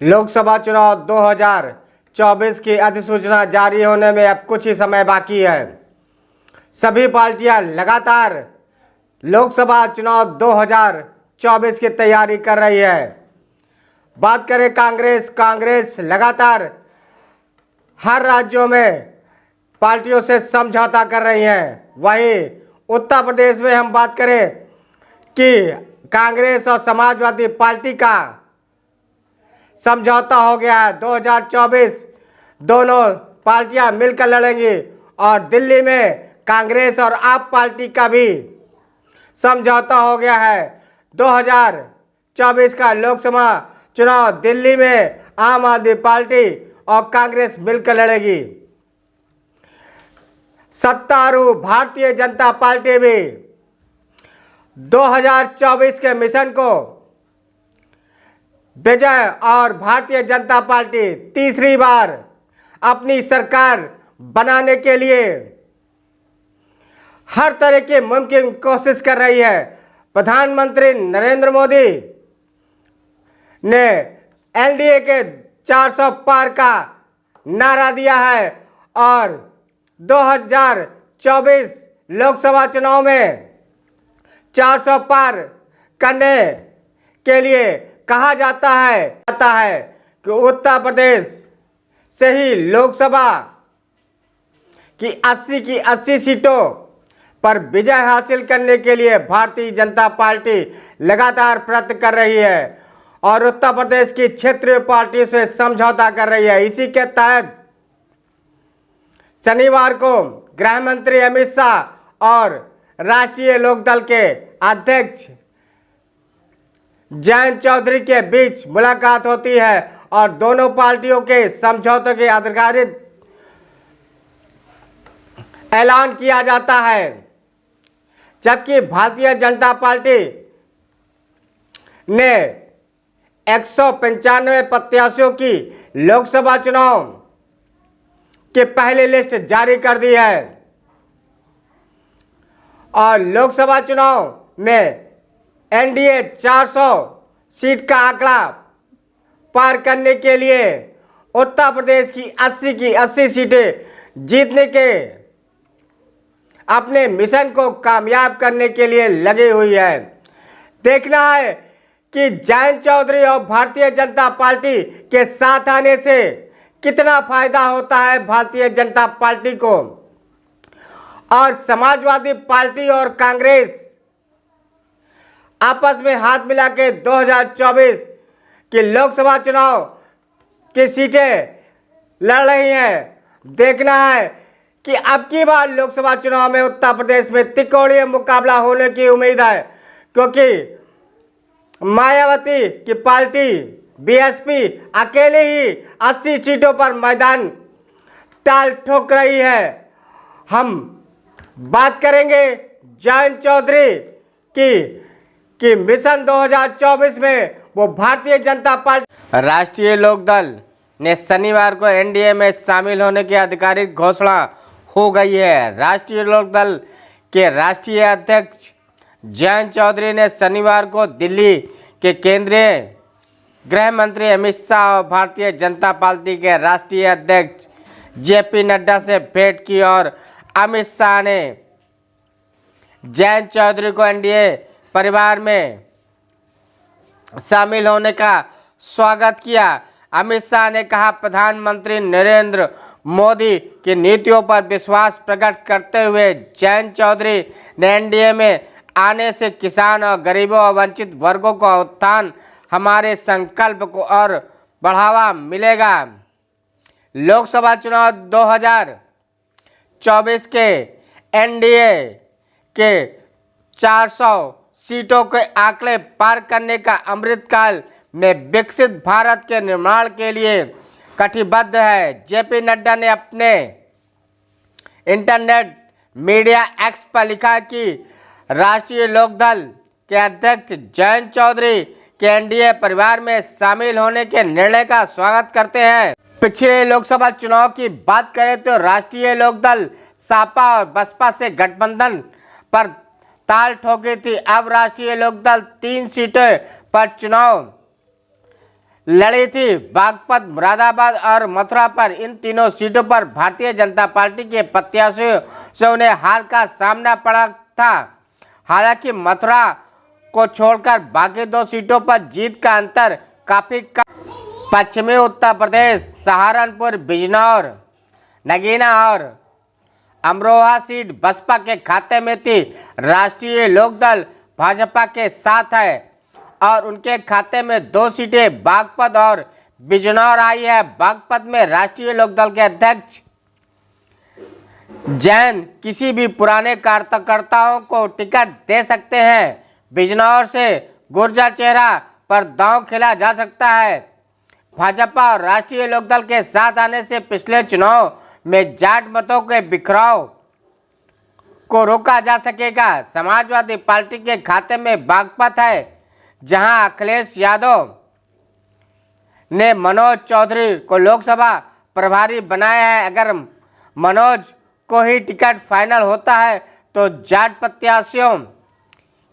लोकसभा चुनाव 2024 की अधिसूचना जारी होने में अब कुछ ही समय बाकी है। सभी पार्टियां लगातार लोकसभा चुनाव 2024 की तैयारी कर रही है। बात करें कांग्रेस लगातार हर राज्यों में पार्टियों से समझौता कर रही है। वहीं उत्तर प्रदेश में हम बात करें कि कांग्रेस और समाजवादी पार्टी का समझौता हो गया है। 2024 दोनों पार्टियां मिलकर लड़ेंगी और दिल्ली में कांग्रेस और आप पार्टी का भी समझौता हो गया है। 2024 का लोकसभा चुनाव दिल्ली में आम आदमी पार्टी और कांग्रेस मिलकर लड़ेगी। सत्तारूढ़ भारतीय जनता पार्टी भी 2024 के मिशन को विजय और भारतीय जनता पार्टी तीसरी बार अपनी सरकार बनाने के लिए हर तरह की मुमकिन कोशिश कर रही है। प्रधानमंत्री नरेंद्र मोदी ने एनडीए के 400 पार का नारा दिया है और 2024 लोकसभा चुनाव में 400 पार करने के लिए कहा जाता है कि उत्तर प्रदेश से ही लोकसभा की 80 सीटों पर विजय हासिल करने के लिए भारतीय जनता पार्टी लगातार प्रयत्न कर रही है और उत्तर प्रदेश की क्षेत्रीय पार्टियों से समझौता कर रही है। इसी के तहत शनिवार को गृह मंत्री अमित शाह और राष्ट्रीय लोकदल के अध्यक्ष जयंत चौधरी के बीच मुलाकात होती है और दोनों पार्टियों के समझौते के आधिकारिक ऐलान किया जाता है। जबकि भारतीय जनता पार्टी ने 195 प्रत्याशियों की लोकसभा चुनाव की पहली लिस्ट जारी कर दी है और लोकसभा चुनाव में एनडीए 400 सीट का आंकड़ा पार करने के लिए उत्तर प्रदेश की 80 सीटें जीतने के अपने मिशन को कामयाब करने के लिए लगी हुई है। देखना है कि जयंत चौधरी और भारतीय जनता पार्टी के साथ आने से कितना फायदा होता है भारतीय जनता पार्टी को और समाजवादी पार्टी और कांग्रेस आपस में हाथ मिला के 2024 के लोकसभा चुनाव की सीटें लड़ रही हैं। देखना है कि अब की बार लोकसभा चुनाव में उत्तर प्रदेश में त्रिकोणीय मुकाबला होने की उम्मीद है, क्योंकि मायावती की पार्टी बीएसपी अकेले ही 80 सीटों पर मैदान टाल ठोक रही है। हम बात करेंगे जयंत चौधरी की मिशन 2024 में वो भारतीय जनता पार्टी राष्ट्रीय लोकदल ने शनिवार को एनडीए में शामिल होने की आधिकारिक घोषणा हो गई है। राष्ट्रीय लोकदल के राष्ट्रीय अध्यक्ष जयंत चौधरी ने शनिवार को दिल्ली के केंद्रीय गृह मंत्री अमित शाह और भारतीय जनता पार्टी के राष्ट्रीय अध्यक्ष जेपी नड्डा से भेंट की और अमित शाह ने जयंत चौधरी को एनडीए परिवार में शामिल होने का स्वागत किया। अमित शाह ने कहा, प्रधानमंत्री नरेंद्र मोदी की नीतियों पर विश्वास प्रकट करते हुए जयंत चौधरी ने एनडीए में आने से किसान और गरीबों और वंचित वर्गों का उत्थान हमारे संकल्प को और बढ़ावा मिलेगा। लोकसभा चुनाव 2024 के एनडीए के 400 सीटों के आंकड़े पार करने का अमृतकाल में विकसित भारत के निर्माण के लिए कटिबद्ध है। जेपी नड्डा ने अपने इंटरनेट मीडिया एक्स पर लिखा कि राष्ट्रीय लोकदल के अध्यक्ष जयंत चौधरी के एनडीए परिवार में शामिल होने के निर्णय का स्वागत करते हैं। पिछले लोकसभा चुनाव की बात करें तो राष्ट्रीय लोकदल सपा और बसपा से गठबंधन पर ताल ठोकी थी। अब राष्ट्रीय लोकदल 3 सीटों पर चुनाव लड़ी थी। बागपत, मुरादाबाद और मथुरा पर इन तीनों सीटों पर भारतीय जनता पार्टी के प्रत्याशियों से उन्हें हार का सामना पड़ा था। हालांकि मथुरा को छोड़कर बाकी 2 सीटों पर जीत का अंतर काफी कम। पश्चिमी उत्तर प्रदेश, सहारनपुर, बिजनौर, नगीना और अमरोहा सीट बसपा के खाते में थी। राष्ट्रीय लोकदल भाजपा के साथ है और उनके खाते में 2 सीटें बागपत और बिजनौर आई है। बागपत में राष्ट्रीय लोकदल के अध्यक्ष जैन किसी भी पुराने कार्यकर्ताओं को टिकट दे सकते हैं। बिजनौर से गुर्जर चेहरा पर दांव खेला जा सकता है। भाजपा और राष्ट्रीय लोकदल के साथ आने से पिछले चुनाव में जाट मतों के बिखराव को रोका जा सकेगा। समाजवादी पार्टी के खाते में बागपत है, जहां अखिलेश यादव ने मनोज चौधरी को लोकसभा प्रभारी बनाया है। अगर मनोज को ही टिकट फाइनल होता है तो जाट प्रत्याशियों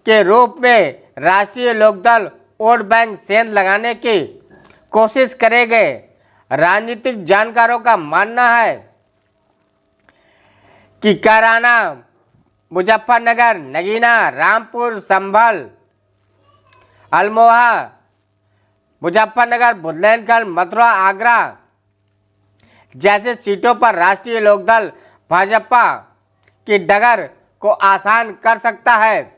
के रूप में राष्ट्रीय लोकदल वोट बैंक सेंध लगाने की कोशिश करेंगे। राजनीतिक जानकारों का मानना है कि कैराना, मुजफ्फरनगर, नगीना, रामपुर, संभल, अल्मोहा, मुजफ्फरनगर, बुंदेलखंड, मथुरा, आगरा जैसे सीटों पर राष्ट्रीय लोकदल भाजपा की डगर को आसान कर सकता है।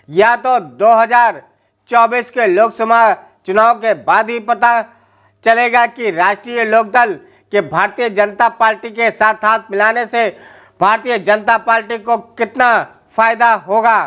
या तो 2024 के लोकसभा चुनाव के बाद ही पता चलेगा कि राष्ट्रीय लोकदल के भारतीय जनता पार्टी के साथ हाथ मिलाने से भारतीय जनता पार्टी को कितना फायदा होगा।